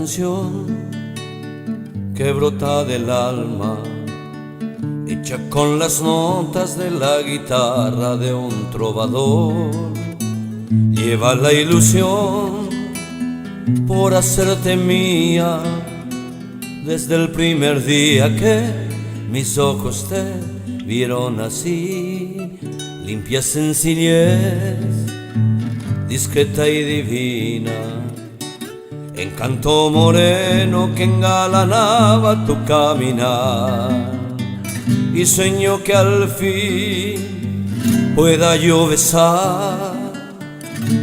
canción que brota del alma, hecha con las notas de la guitarra de un trovador. Lleva la ilusión por hacerte mía desde el primer día que mis ojos te vieron así. Limpia sencillez, discreta y divina, encanto moreno que engalanaba tu caminar. Y sueño que al fin pueda yo besar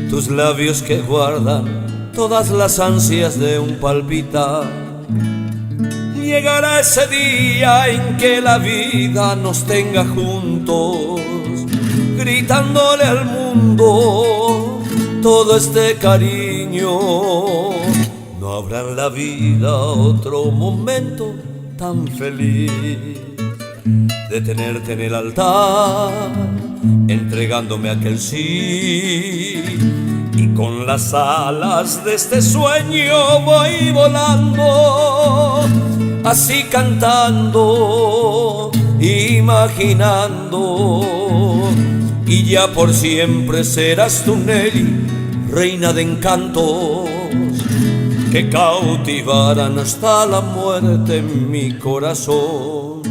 tus labios que guardan todas las ansias de un palpitar. Llegará ese día en que la vida nos tenga juntos, gritándole al mundo todo este cariño. No habrá en la vida otro momento tan feliz de tenerte en el altar, entregándome aquel sí. Y con las alas de este sueño voy volando, así cantando, imaginando. Y ya por siempre serás tú, Nelly, reina de encantos que cautivarán hasta la muerte en mi corazón.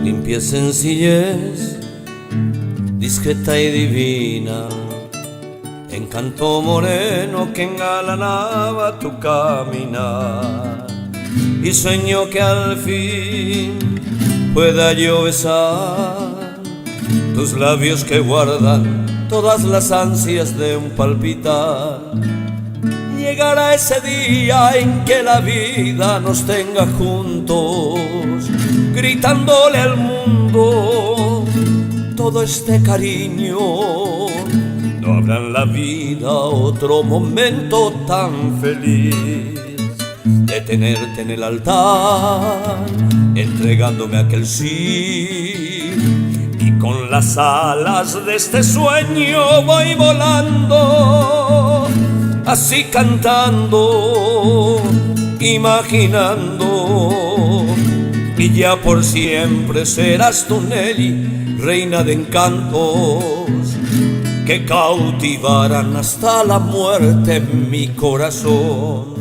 Limpia sencillez, discreta y divina, encanto moreno que engalanaba tu caminar. Y sueño que al fin pueda yo besar tus labios que guardan todas las ansias de un palpitar. Llegará ese día en que la vida nos tenga juntos, gritándole al mundo todo este cariño. No habrá en la vida otro momento tan feliz de tenerte en el altar, entregándome aquel sí. Y con las alas de este sueño voy volando, así cantando, imaginando. Y ya por siempre serás tú, Nelly, reina de encantos que cautivarán hasta la muerte en mi corazón.